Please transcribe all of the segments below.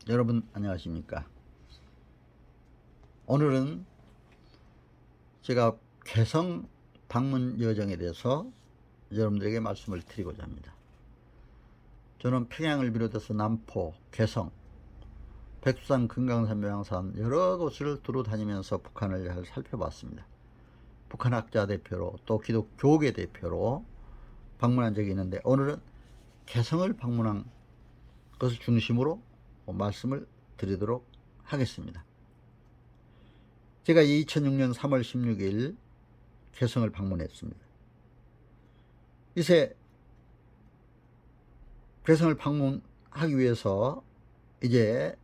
여러분 안녕하십니까? 오늘은 제가 개성 방문 여정에 대해서 여러분들에게 말씀을 드리고자 합니다. 저는 평양을 비롯해서 남포, 개성, 백두산, 금강산, 명산 여러 곳을 두루 다니면서 북한을 잘 살펴봤습니다. 북한 학자 대표로 또 기독교계 대표로 방문한 적이 있는데, 오늘은 개성을 방문한 것을 중심으로 말씀을 드리도록 하겠습니다. 제가 2006년 3월 16일 개성을 방문했습니다. 이제 개성을 방문하기 위해서 이제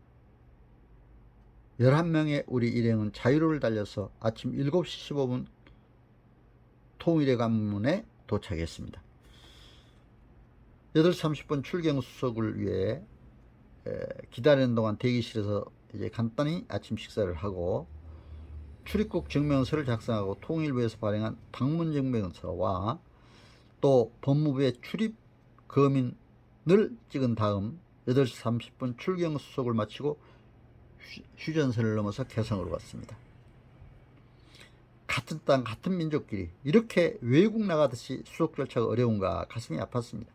11명의 우리 일행은 자유로를 달려서 아침 7시 15분 통일의 관문에 도착했습니다. 8시 30분 출경 수속을 위해 기다리는 동안 대기실에서 이제 간단히 아침 식사를 하고 출입국 증명서를 작성하고 통일부에서 발행한 방문 증명서와 또 법무부의 출입 검인을 찍은 다음 8시 30분 출경 수속을 마치고 휴전선을 넘어서 개성으로 갔습니다. 같은 땅 같은 민족끼리 이렇게 외국 나가듯이 수속 절차가 어려운가 가슴이 아팠습니다.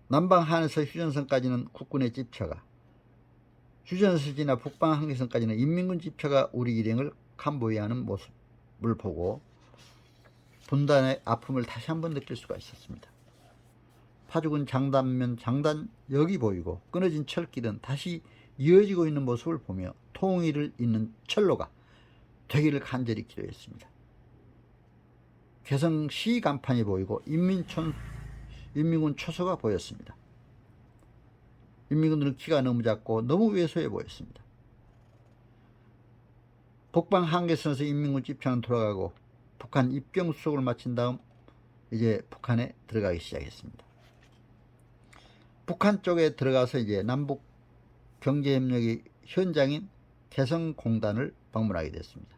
남방 한에서 휴전선까지는 국군의 집차가, 휴전선을 지나 북방 한계선까지는 인민군 집차가 우리 일행을 컨보이하는 모습을 보고 분단의 아픔을 다시 한번 느낄 수가 있었습니다. 파죽은 장단면 장단역이 보이고 끊어진 철길은 다시 이어지고 있는 모습을 보며 통일을 잇는 철로가 되기를 간절히 기도했습니다. 개성시 간판이 보이고 인민군 초소가 보였습니다. 인민군들은 키가 너무 작고 너무 왜소해 보였습니다. 북방 한계선에서 인민군 집차는 돌아가고 북한 입경 수속을 마친 다음 이제 북한에 들어가기 시작했습니다. 북한 쪽에 들어가서 이제 남북 경제협력의 현장인 개성공단을 방문하게 됐습니다.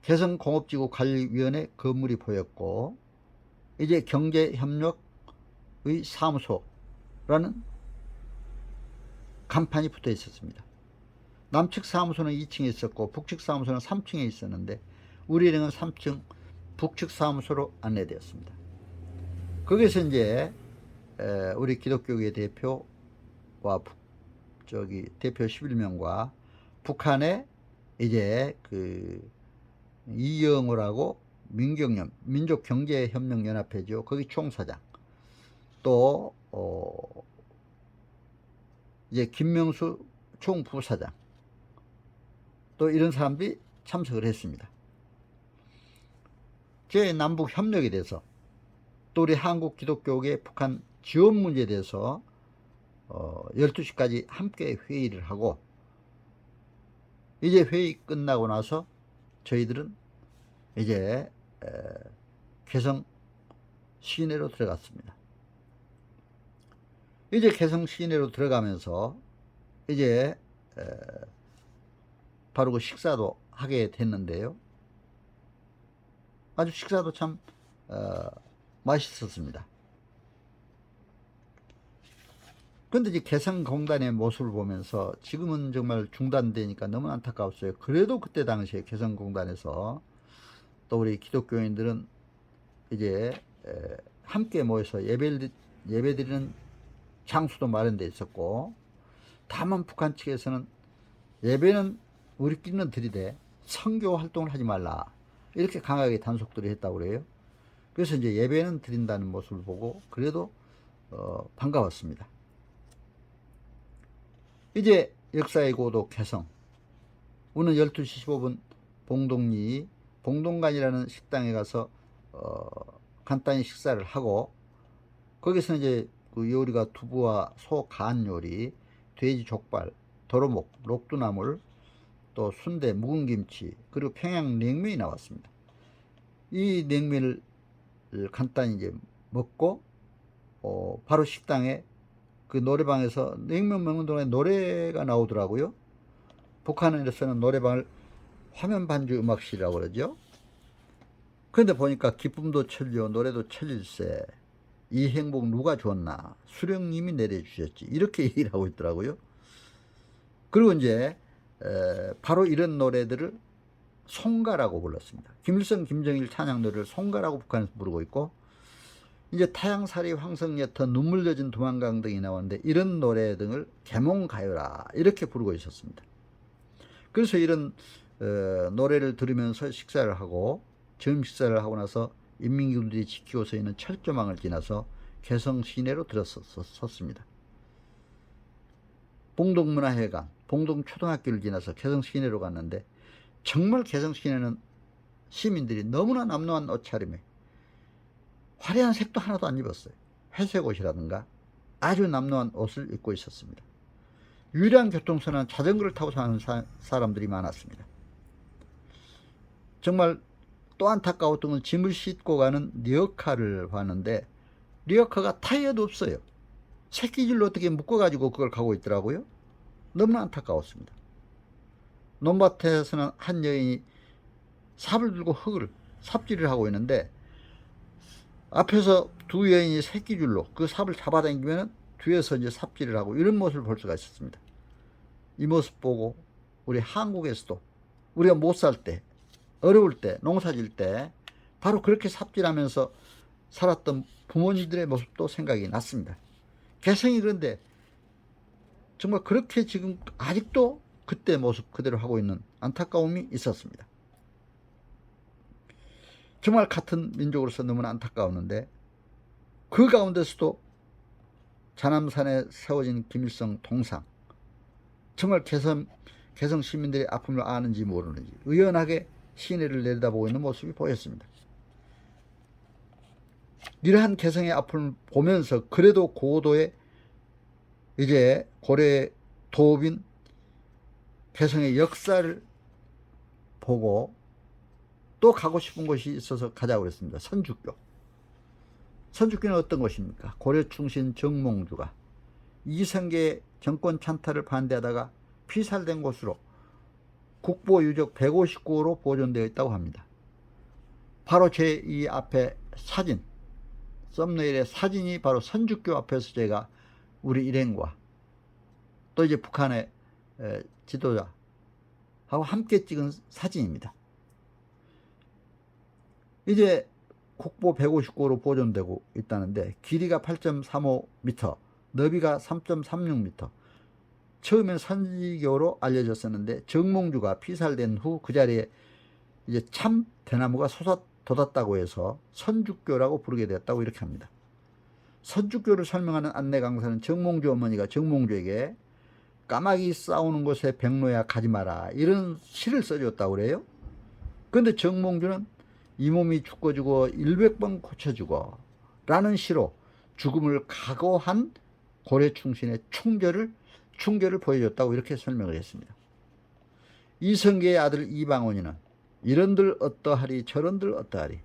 개성공업지구 관리위원회 건물이 보였고 이제 경제협력의 사무소라는 간판이 붙어 있었습니다. 남측 사무소는 2층에 있었고 북측 사무소는 3층에 있었는데 우리 일행은 3층 북측 사무소로 안내되었습니다. 거기서 이제 우리 기독교계 대표와 대표 11명과 북한의 이제 이영호라고 민족경제협력연합회죠. 거기 총사장, 또 이제 김명수 총부사장, 또 이런 사람들이 참석을 했습니다. 제 남북 협력에 대해서 또 우리 한국 기독교계 북한 지원 문제에 대해서 12시까지 함께 회의를 하고 이제 회의 끝나고 나서 저희들은 이제 개성 시내로 들어갔습니다. 이제 개성 시내로 들어가면서 이제 바로 그 식사도 하게 됐는데요. 아주 식사도 참 맛있었습니다. 그런데 이제 개성공단의 모습을 보면서 지금은 정말 중단되니까 너무 안타까웠어요. 그래도 그때 당시에 개성공단에서 또 우리 기독교인들은 이제 함께 모여서 예배드리는 장소도 마련되어 있었고, 다만 북한 측에서는 예배는 우리끼리는 드리되 선교 활동을 하지 말라 이렇게 강하게 단속들을 했다고 그래요. 그래서 이제 예배는 드린다는 모습을 보고 그래도 반가웠습니다. 이제 역사의 고도 개성, 오늘 12시 15분 봉동간이라는 식당에 가서 간단히 식사를 하고 거기서 이제 그 요리가 두부와 소 간 요리, 돼지 족발, 도로목, 녹두나물, 또 순대, 묵은 김치, 그리고 평양 냉면이 나왔습니다. 이 냉면을 간단히 이제 먹고 바로 식당에 그 노래방에서 냉면 먹는 동안에 노래가 나오더라고요. 북한에서는 노래방을 화면 반주 음악실이라고 그러죠. 그런데 보니까 기쁨도 천리요 노래도 천릴세, 이 행복 누가 줬나? 수령님이 내려주셨지. 이렇게 얘기를 하고 있더라고요. 그리고 이제 바로 이런 노래들을 송가라고 불렀습니다. 김일성, 김정일 찬양 노래를 송가라고 북한에서 부르고 있고, 이제 타양살이, 황성예터, 눈물 젖은 두만강 등이 나오는데 이런 노래 등을 계몽가요라 이렇게 부르고 있었습니다. 그래서 이런 노래를 들으면서 식사를 하고, 점심 식사를 하고 나서 인민군들이 지키고 서 있는 철조망을 지나서 개성 시내로 들어섰습니다. 봉동문화회관, 봉동초등학교를 지나서 개성 시내로 갔는데, 정말 개성 시내는 시민들이 너무나 남루한 옷차림에 화려한 색도 하나도 안 입었어요. 회색 옷이라든가 아주 남루한 옷을 입고 있었습니다. 유일한 교통수단은 자전거를 타고 사는 사람들이 많았습니다. 정말 또 안타까웠던 건 짐을 싣고 가는 리어카를 봤는데, 리어카가 타이어도 없어요. 새끼줄로 어떻게 묶어가지고 그걸 가고 있더라고요. 너무나 안타까웠습니다. 논밭에서는 한 여인이 삽을 들고 흙을 삽질을 하고 있는데, 앞에서 두 여인이 새끼줄로 그 삽을 잡아당기면 뒤에서 이제 삽질을 하고, 이런 모습을 볼 수가 있었습니다. 이 모습 보고 우리 한국에서도 우리가 못 살 때, 어려울 때, 농사질 때 바로 그렇게 삽질하면서 살았던 부모님들의 모습도 생각이 났습니다. 개성이 그런데 정말 그렇게 지금 아직도 그때 모습 그대로 하고 있는 안타까움이 있었습니다. 정말 같은 민족으로서 너무나 안타까웠는데, 그 가운데서도 자남산에 세워진 김일성 동상, 정말 개성 시민들의 아픔을 아는지 모르는지 의연하게 시내를 내려다보고 있는 모습이 보였습니다. 이러한 개성의 아픔을 보면서 그래도 고도의 이제 고려의 도읍인 개성의 역사를 보고 또 가고 싶은 곳이 있어서 가자고 그랬습니다. 선주교. 선주교는 어떤 곳입니까? 고려 충신 정몽주가 이성계의 정권 찬탈을 반대하다가 피살된 곳으로 국보유적 159호로 보존되어 있다고 합니다. 바로 제 이 앞에 사진, 썸네일의 사진이 바로 선주교 앞에서 제가 우리 일행과 또 이제 북한의 지도자하고 함께 찍은 사진입니다. 이제 국보 159호로 보존되고 있다는데, 길이가 8.35m, 너비가 3.36m. 처음엔 선지교로 알려졌었는데, 정몽주가 피살된 후 그 자리에 이제 참 대나무가 솟아돋았다고 해서 선주교라고 부르게 되었다고 이렇게 합니다. 선주교를 설명하는 안내 강사는 정몽주 어머니가 정몽주에게 까마귀 싸우는 곳에 백로야 가지 마라, 이런 시를 써줬다고 그래요. 그런데 정몽주는 이 몸이 죽어주고 100번 고쳐주고 라는 시로 죽음을 각오한 고려 충신의 충결을 보여줬다고 이렇게 설명을 했습니다. 이성계의 아들 이방원이는 이런들 어떠하리 저런들 어떠하리,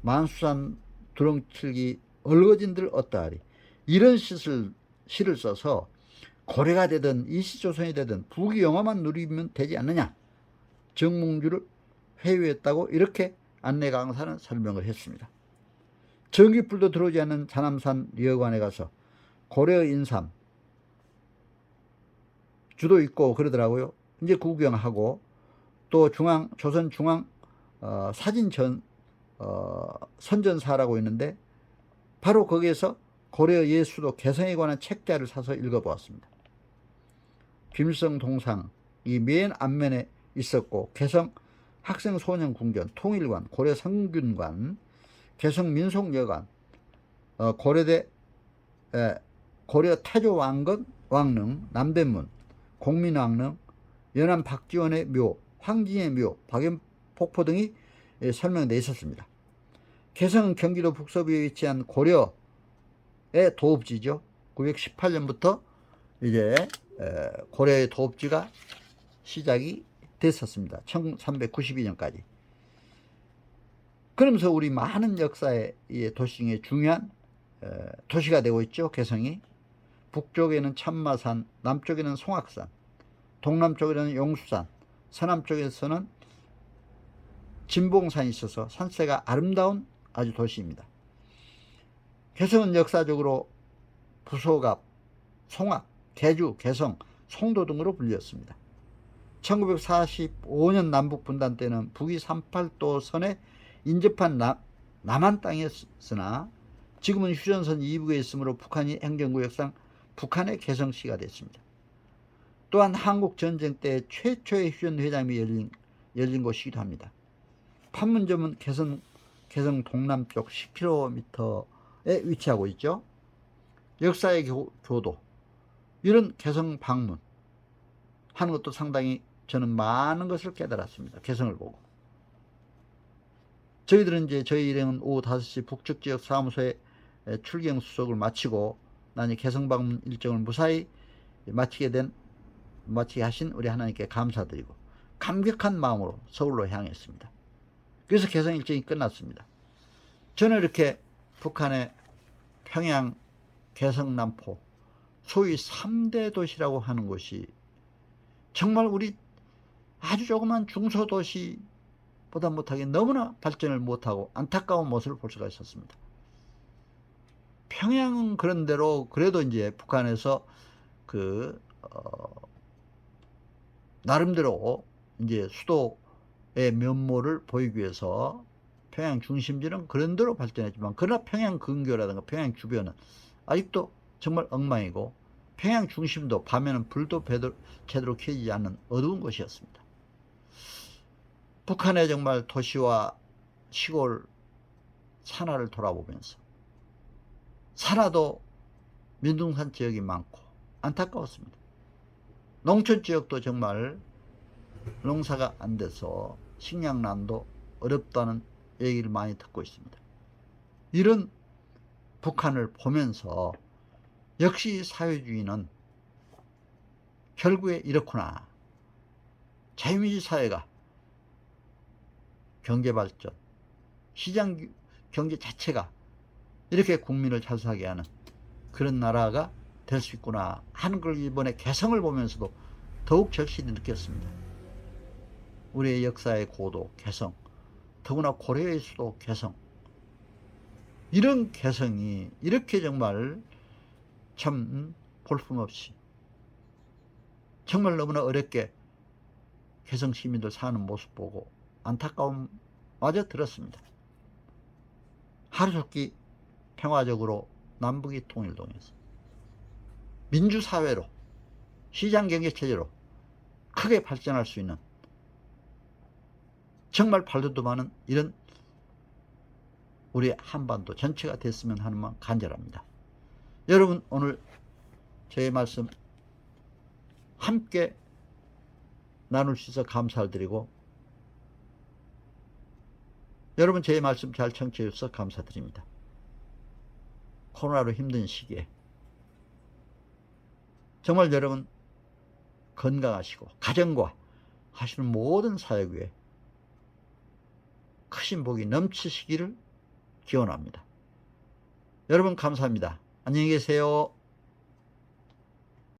만수산 두렁칠기 얼거진들 어떠하리, 이런 시를 써서 고려가 되든 이시조선이 되든 부귀영화만 누리면 되지 않느냐, 정몽주를 회유했다고 이렇게 안내 강사는 설명을 했습니다. 전기불도 들어오지 않는 자남산 리어관에 가서 고려 인삼 주도 있고 그러더라고요. 이제 구경하고, 또 조선중앙 사진 선전사라고 있는데, 바로 거기에서 고려 예수도 개성에 관한 책자를 사서 읽어보았습니다. 김일성 동상이 맨 앞면에 있었고, 개성 학생소년궁전, 통일관, 고려 성균관, 개성 민속여관, 고려대 고려 태조왕건 왕릉, 남대문, 공민왕릉, 연안 박지원의 묘, 황진의 묘, 박연폭포 등이 설명되어 있었습니다. 개성은 경기도 북서부에 위치한 고려의 도읍지죠. 918년부터 이제 고려의 도읍지가 시작이 됐었습니다. 1392년까지. 그러면서 우리 많은 역사의 도시 중에 중요한 도시가 되고 있죠. 개성이. 북쪽에는 참마산, 남쪽에는 송악산, 동남쪽에는 용수산, 서남쪽에서는 진봉산이 있어서 산세가 아름다운 아주 도시입니다. 개성은 역사적으로 부소갑, 송악, 개주, 개성, 송도 등으로 불렸습니다. 1945년 남북 분단 때는 북위 38도 선에 인접한 남한 땅이었으나 지금은 휴전선 이북에 있으므로 북한이 행정구역상 북한의 개성시가 됐습니다. 또한 한국전쟁 때 최초의 휴전회담이 열린 곳이기도 합니다. 판문점은 개성 동남쪽 10km에 위치하고 있죠. 역사의 교도, 이런 개성 방문 하는 것도 상당히 저는 많은 것을 깨달았습니다. 개성을 보고. 저희들은 이제 저희 일행은 오후 5시 북측 지역 사무소에 출경 수속을 마치고 난 개성 방문 일정을 무사히 마치게 하신 우리 하나님께 감사드리고 감격한 마음으로 서울로 향했습니다. 그래서 개성 일정이 끝났습니다. 저는 이렇게 북한의 평양, 개성, 남포, 소위 3대 도시라고 하는 곳이 정말 우리 아주 조그만 중소도시보다 못하게 너무나 발전을 못하고 안타까운 모습을 볼 수가 있었습니다. 평양은 그런대로 그래도 이제 북한에서 나름대로 이제 수도의 면모를 보이기 위해서 평양 중심지는 그런대로 발전했지만, 그러나 평양 근교라든가 평양 주변은 아직도 정말 엉망이고, 평양 중심도 밤에는 불도 제대로 켜지지 않는 어두운 곳이었습니다. 북한의 정말 도시와 시골 산하를 돌아보면서 산하도 민둥산 지역이 많고 안타까웠습니다. 농촌 지역도 정말 농사가 안 돼서 식량난도 어렵다는 얘기를 많이 듣고 있습니다. 이런 북한을 보면서 역시 사회주의는 결국에 이렇구나. 자유민주 사회가 경제발전, 시장 경제 자체가 이렇게 국민을 잘 사게 하는 그런 나라가 될 수 있구나 하는 걸 이번에 개성을 보면서도 더욱 절실히 느꼈습니다. 우리의 역사의 고도, 개성, 더구나 고려의 수도 개성, 이런 개성이 이렇게 정말 참 볼품없이 정말 너무나 어렵게 개성 시민들 사는 모습 보고 안타까움마저 들었습니다. 하루속히 평화적으로 남북이 통일동해서 민주사회로, 시장경제체제로 크게 발전할 수 있는 정말 발돋움 많은 이런 우리 한반도 전체가 됐으면 하는 마음 간절합니다. 여러분, 오늘 저의 말씀 함께 나눌 수 있어 감사를 드리고, 여러분 저의 말씀 잘 청취해 주셔서 감사드립니다. 코로나로 힘든 시기에 정말 여러분 건강하시고 가정과 하시는 모든 사역 위에 크신 복이 넘치시기를 기원합니다. 여러분 감사합니다. 안녕히 계세요.